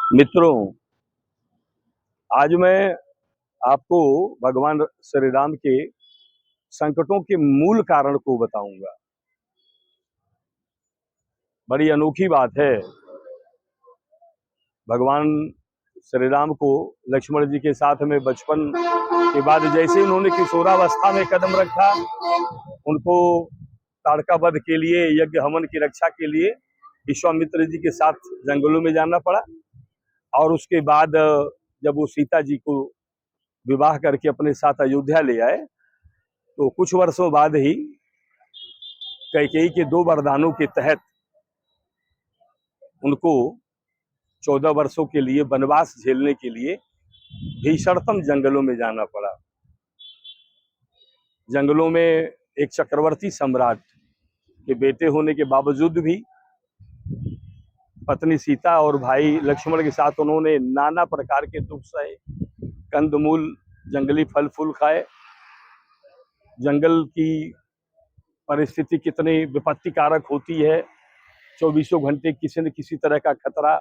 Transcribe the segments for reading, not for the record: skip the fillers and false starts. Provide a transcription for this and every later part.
मित्रों, आज मैं आपको भगवान श्री राम के संकटों के मूल कारण को बताऊंगा। बड़ी अनोखी बात है। भगवान श्री राम को लक्ष्मण जी के साथ में बचपन के बाद जैसे उन्होंने किशोरावस्था में कदम रखा, उनको ताड़का वध के लिए, यज्ञ हवन की रक्षा के लिए विश्वामित्र जी के साथ जंगलों में जाना पड़ा। और उसके बाद जब वो सीता जी को विवाह करके अपने साथ अयोध्या ले आए, तो कुछ वर्षों बाद ही कैकेयी के 2 वरदानों के तहत उनको 14 वर्षों के लिए वनवास झेलने के लिए भीषणतम जंगलों में जाना पड़ा। जंगलों में एक चक्रवर्ती सम्राट के बेटे होने के बावजूद भी पत्नी सीता और भाई लक्ष्मण के साथ उन्होंने नाना प्रकार के दुख सहे, कंदमूल, जंगली फल फूल खाए। जंगल की परिस्थिति कितनी विपत्तिकारक होती है, 24 घंटे किसी न किसी तरह का खतरा।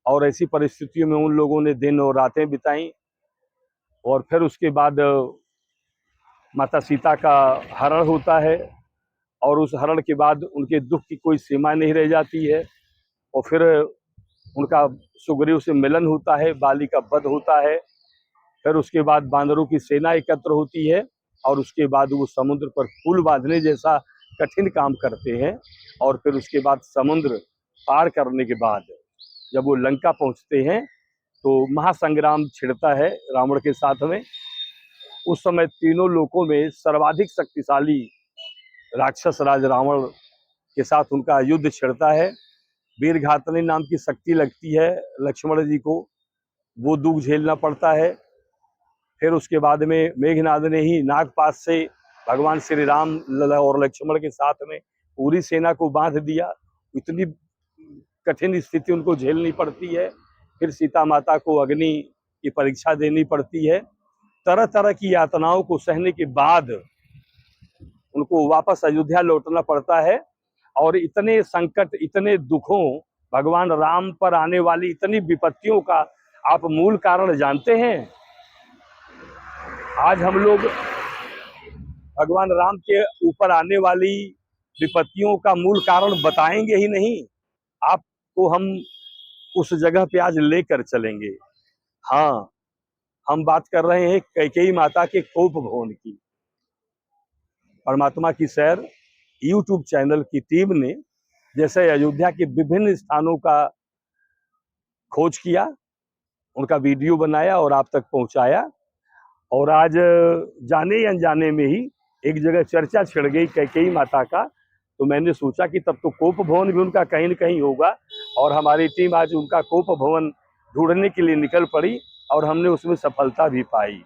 और ऐसी परिस्थितियों में उन लोगों ने दिन और रातें बिताई। और फिर उसके बाद माता सीता का हरण होता है, और उस हरण के बाद उनके दुख की कोई सीमा नहीं रह जाती है। और फिर उनका सुग्रीव से मिलन होता है, बाली का वध होता है। फिर उसके बाद बानरों की सेना एकत्र होती है, और उसके बाद वो समुद्र पर पुल बांधने जैसा कठिन काम करते हैं। और फिर उसके बाद समुद्र पार करने के बाद जब वो लंका पहुंचते हैं, तो महासंग्राम छिड़ता है रावण के साथ में। उस समय तीनों लोकों में सर्वाधिक शक्तिशाली राक्षस राज रावण के साथ उनका युद्ध छिड़ता है। वीरघातनी नाम की शक्ति लगती है लक्ष्मण जी को, वो दुख झेलना पड़ता है। फिर उसके बाद में मेघनाद ने ही नागपाश से भगवान श्री राम और लक्ष्मण के साथ में पूरी सेना को बांध दिया। इतनी कठिन स्थिति उनको झेलनी पड़ती है। फिर सीता माता को अग्नि की परीक्षा देनी पड़ती है। तरह तरह की यातनाओं को सहने के बाद उनको वापस अयोध्या लौटना पड़ता है। और इतने संकट, इतने दुखों, भगवान राम पर आने वाली इतनी विपत्तियों का आप मूल कारण जानते हैं? आज हम लोग भगवान राम के ऊपर आने वाली विपत्तियों का मूल कारण बताएंगे ही नहीं, आपको हम उस जगह पे आज लेकर चलेंगे। हाँ, हम बात कर रहे हैं कैकेयी माता के कोप भवन की। परमात्मा की सैर यूट्यूब चैनल की टीम ने जैसे अयोध्या के विभिन्न स्थानों का खोज किया, उनका वीडियो बनाया और आप तक पहुंचाया। और आज जाने अनजाने में ही एक जगह चर्चा छिड़ गई कैकेयी माता का, तो मैंने सोचा कि तब तो कोप भवन भी उनका कहीं न कहीं होगा। और हमारी टीम आज उनका कोप भवन ढूंढने के लिए निकल पड़ी, और हमने उसमें सफलता भी पाई।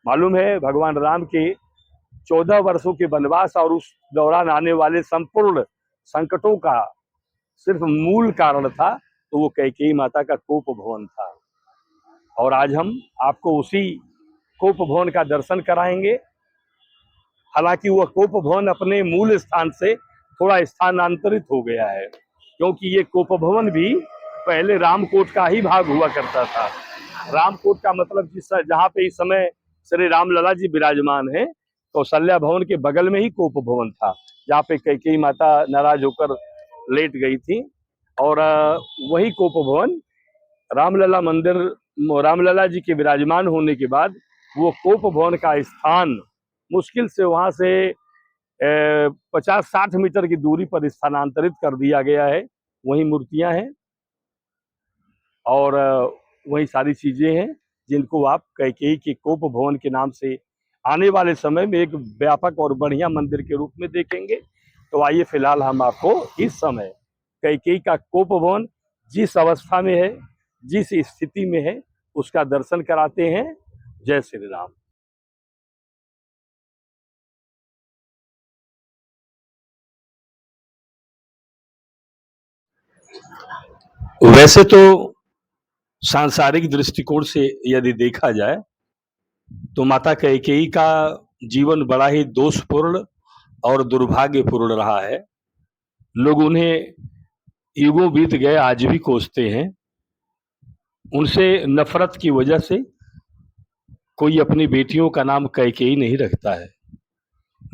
मालूम है, भगवान राम के 14 वर्षों के वनवास और उस दौरान आने वाले संपूर्ण संकटों का सिर्फ मूल कारण था, तो वो कैकेयी माता का कोप भवन था। और आज हम आपको उसी कोप भवन का दर्शन कराएंगे। हालांकि वह कोप भवन अपने मूल स्थान से थोड़ा स्थानांतरित हो गया है, क्योंकि ये कोप भवन भी पहले रामकोट का ही भाग हुआ करता था। रामकोट का मतलब जहाँ पे इस समय श्री रामलला जी विराजमान हैं, कौशल्या भवन के बगल में ही कोप भवन था, जहाँ पे कैकेयी माता नाराज होकर लेट गई थी। और वही कोप भवन रामलला मंदिर, रामलला जी के विराजमान होने के बाद वो कोप भवन का स्थान मुश्किल से वहां से 50-60 मीटर की दूरी पर स्थानांतरित कर दिया गया है। वही मूर्तियां हैं और वही सारी चीजें हैं, जिनको आप कैकेयी के कोप भवन के नाम से आने वाले समय में एक व्यापक और बढ़िया मंदिर के रूप में देखेंगे। तो आइए, फिलहाल हम आपको इस समय कैकेयी का कोप भवन जिस अवस्था में है, जिस स्थिति में है, उसका दर्शन कराते हैं। जय श्री राम। वैसे तो सांसारिक दृष्टिकोण से यदि देखा जाए, तो माता कैकेयी का जीवन बड़ा ही दोषपूर्ण और दुर्भाग्यपूर्ण रहा है। लोग उन्हें युगों बीत गए आज भी कोसते हैं। उनसे नफरत की वजह से कोई अपनी बेटियों का नाम कैकेयी नहीं रखता है।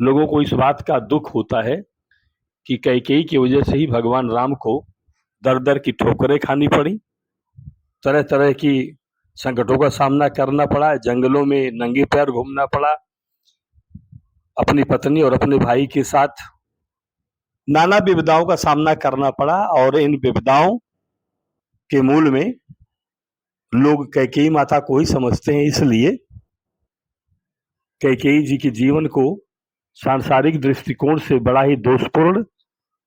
लोगों को इस बात का दुख होता है कि कैकेयी की वजह से ही भगवान राम को दर दर की ठोकरें खानी पड़ी, तरह तरह की संकटों का सामना करना पड़ा, जंगलों में नंगे पैर घूमना पड़ा, अपनी पत्नी और अपने भाई के साथ नाना विपदाओं का सामना करना पड़ा। और इन विपदाओं के मूल में लोग कैकेयी माता को ही समझते हैं, इसलिए कैकेयी जी के जीवन को सांसारिक दृष्टिकोण से बड़ा ही दोषपूर्ण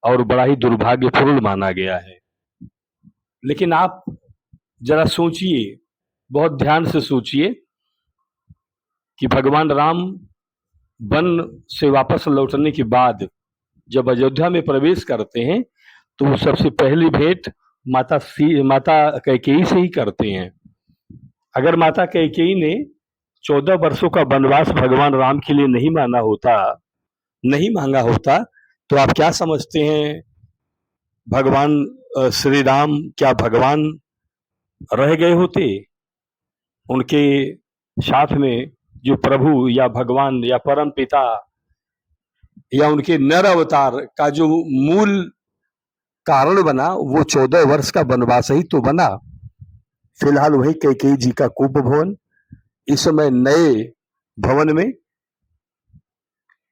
और बड़ा ही दुर्भाग्यपूर्ण माना गया है। लेकिन आप जरा सोचिए, बहुत ध्यान से सोचिए कि भगवान राम वन से वापस लौटने के बाद जब अयोध्या में प्रवेश करते हैं तो वो सबसे पहली भेंट माता कैकेयी से ही करते हैं। अगर माता कैकेयी ने 14 वर्षों का वनवास भगवान राम के लिए नहीं मांगा होता तो आप क्या समझते हैं, भगवान श्री राम क्या भगवान रह गए होते? उनके साथ में जो प्रभु या भगवान या परम पिता या उनके नर अवतार का जो मूल कारण बना वो 14 वर्ष का वनवास ही तो बना। फिलहाल वही कैकेयी जी का कुंभ भवन इस समय नए भवन में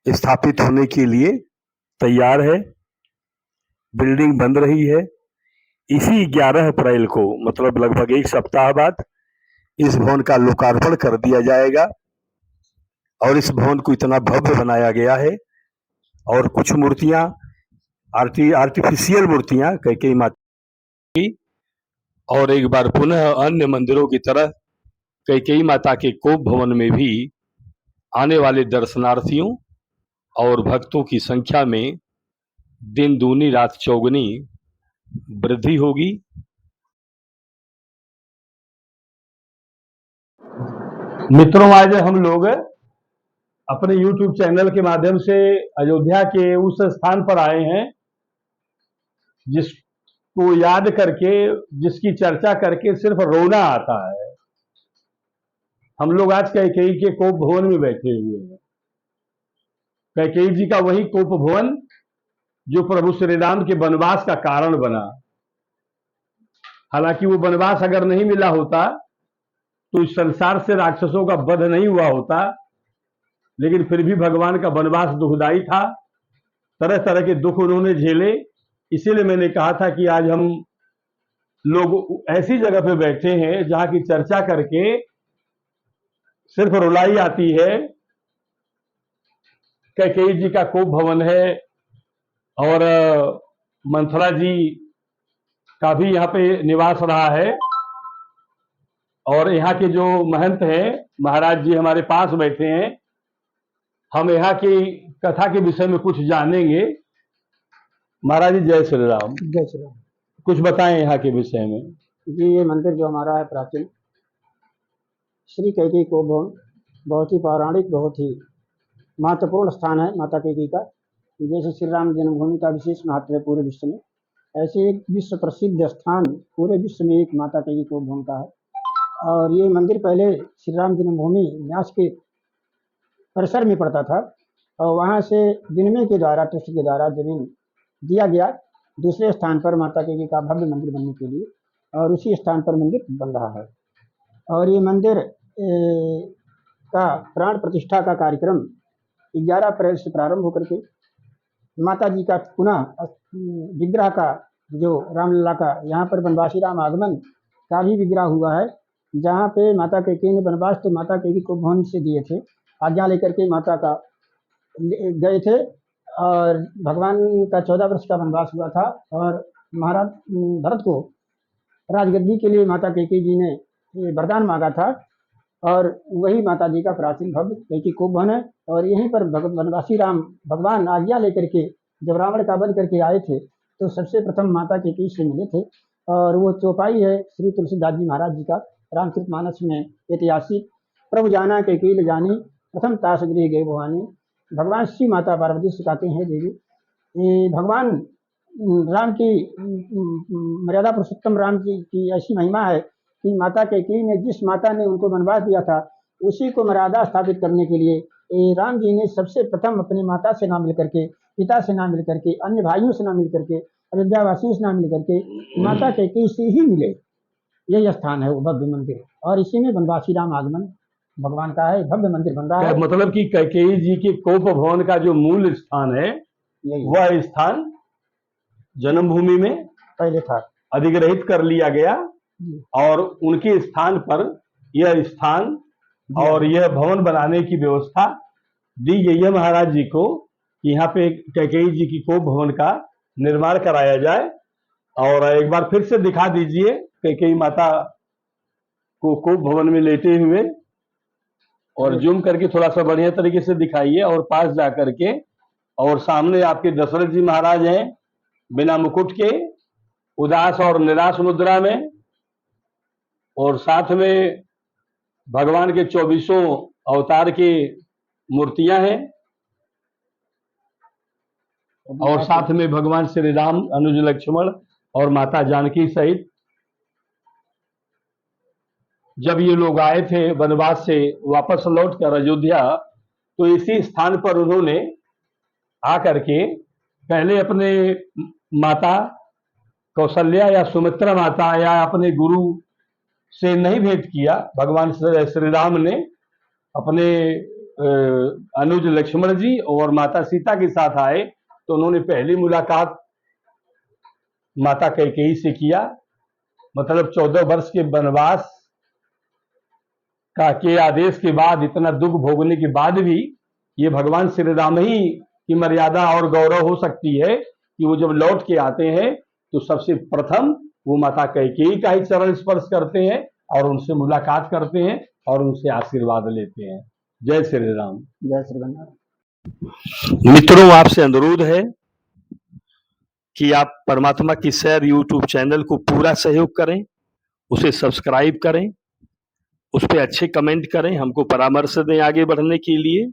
स्थापित होने के लिए तैयार है, बिल्डिंग बन रही है। इसी 11 अप्रैल को, मतलब लगभग एक सप्ताह बाद, इस भवन का लोकार्पण कर दिया जाएगा। और इस भवन को इतना भव्य बनाया गया है और कुछ मूर्तियां आर्टिफिशियल मूर्तियां कैकेयी माता की, और एक बार पुनः अन्य मंदिरों की तरह कैकेयी माता के कोप भवन में भी आने वाले दर्शनार्थियों और भक्तों की संख्या में दिन दूनी रात चौगुनी वृद्धि होगी। मित्रों, आज हम लोग अपने YouTube चैनल के माध्यम से अयोध्या के उस स्थान पर आए हैं जिसको याद करके, जिसकी चर्चा करके सिर्फ रोना आता है। हम लोग आज कैकेयी के कोप भवन में बैठे हुए हैं। कैकेयी जी का वही कोप भवन जो प्रभु श्री राम के वनवास का कारण बना। हालांकि वो वनवास अगर नहीं मिला होता तो इस संसार से राक्षसों का वध नहीं हुआ होता, लेकिन फिर भी भगवान का वनवास दुखदाई था, तरह तरह के दुख उन्होंने झेले। इसीलिए मैंने कहा था कि आज हम लोग ऐसी जगह पे बैठे हैं जहां की चर्चा करके सिर्फ रुलाई आती है। कैकेयी जी का कोप भवन है और मंथरा जी का भी यहाँ पे निवास रहा है, और यहाँ के जो महंत हैं महाराज जी हमारे पास बैठे हैं। हम यहाँ की कथा के विषय में कुछ जानेंगे। महाराज जी जय श्री राम। जय श्री राम। कुछ बताएं यहाँ के विषय में। जी, ये मंदिर जो हमारा है प्राचीन श्री कैकेयी कोप भवन, बहुत ही पौराणिक, बहुत ही महत्वपूर्ण स्थान है माता कैकेयी का। जैसे श्री राम जन्मभूमि का विशेष महत्व है पूरे विश्व में, ऐसे एक विश्व प्रसिद्ध स्थान पूरे विश्व में एक माता कैकेयी कोप भवन का है। और ये मंदिर पहले श्री राम जन्मभूमि न्यास के परिसर में पड़ता था, और वहाँ से विनिमय के द्वारा, ट्रस्ट के द्वारा जमीन दिया गया दूसरे स्थान पर माता कैकेयी का भव्य मंदिर बनने के लिए, और उसी स्थान पर मंदिर बन रहा है। और ये मंदिर का प्राण प्रतिष्ठा का कार्यक्रम 11 अप्रैल से प्रारंभ होकर के माता जी का पुनः विग्रह का, जो रामलला का यहाँ पर वनवासी राम आगमन का भी विग्रह हुआ है, जहाँ पे माता कैकेयी ने वनवास तो माता कैकेयी को भवन से दिए थे, आज्ञा लेकर के माता का गए थे। और भगवान का 14 वर्ष का वनवास हुआ था, और महाराज भरत को राजगद्दी के लिए माता कैकेयी जी ने वरदान मांगा था, और वही माता जी का प्राचीन भव्य कैकेयी कोप भवन है। और यहीं पर वनवासी राम भगवान आज्ञा लेकर के जब रावण का वध करके आए थे तो सबसे प्रथम माता कैकेयी से मिले थे। और वो चौपाई है श्री तुलसीदास जी महाराज जी का रामचरितमानस में ऐतिहासिक, प्रभु जाना कैकेयी ले जानी, प्रथम तास गृह गए भवानी, भगवान श्री माता पार्वती सिखाते हैं देवी। ये भगवान राम की मर्यादा पुरुषोत्तम राम जी की ऐसी महिमा है कि माता कैकेयी ने जिस माता ने उनको वनवास दिया था उसी को मर्यादा स्थापित करने के लिए राम जी ने सबसे प्रथम अपनी माता से ना मिल करके, पिता से ना मिल करके, अन्य भाइयों से ना मिल करके, अयोध्यावासियों से ना मिल करके माता कैकेयी से ही मिले। यही स्थान है वो भव्य मंदिर, और इसी में वनवासी राम आगमन भगवान का है, भव्य मंदिर बन रहा है। मतलब कि कैकेयी जी के कोप भवन का जो मूल स्थान है वह स्थान जन्मभूमि में पहले था, अधिग्रहित कर लिया गया और उनके स्थान पर यह स्थान और यह भवन बनाने की व्यवस्था दी गई है महाराज जी को। यहाँ पे कैकेयी जी की कोप भवन का निर्माण कराया जाए। और एक बार फिर से दिखा दीजिए कैकेयी माता को कोप भवन में लेटे हुए, और जूम करके थोड़ा सा बढ़िया तरीके से दिखाइए और पास जा करके। और सामने आपके दशरथ जी महाराज हैं बिना मुकुट के, उदास और निराश मुद्रा में, और साथ में भगवान के 24 अवतार की मूर्तियां हैं, और साथ में भगवान श्री राम, अनुज लक्ष्मण और माता जानकी सहित। जब ये लोग आए थे वनवास से वापस लौटकर अयोध्या, तो इसी स्थान पर उन्होंने आकर के पहले अपने माता कौशल्या या सुमित्रा माता या अपने गुरु से नहीं भेंट किया। भगवान श्री राम ने अपने अनुज लक्ष्मण जी और माता सीता के साथ आए, तो उन्होंने पहली मुलाकात माता कैकेयी से किया। मतलब 14 वर्ष के वनवास के आदेश के बाद, इतना दुख भोगने के बाद भी ये भगवान श्री राम ही की मर्यादा और गौरव हो सकती है कि वो जब लौट के आते हैं तो सबसे प्रथम वो माता कैकेयी का ही चरण स्पर्श करते हैं और उनसे मुलाकात करते हैं और उनसे आशीर्वाद लेते हैं। जय श्री राम, जय श्री राम। मित्रों, आपसे अनुरोध है कि आप परमात्मा की सैर यूट्यूब चैनल को पूरा सहयोग करें, उसे सब्सक्राइब करें, उस पर अच्छे कमेंट करें, हमको परामर्श दें आगे बढ़ने के लिए।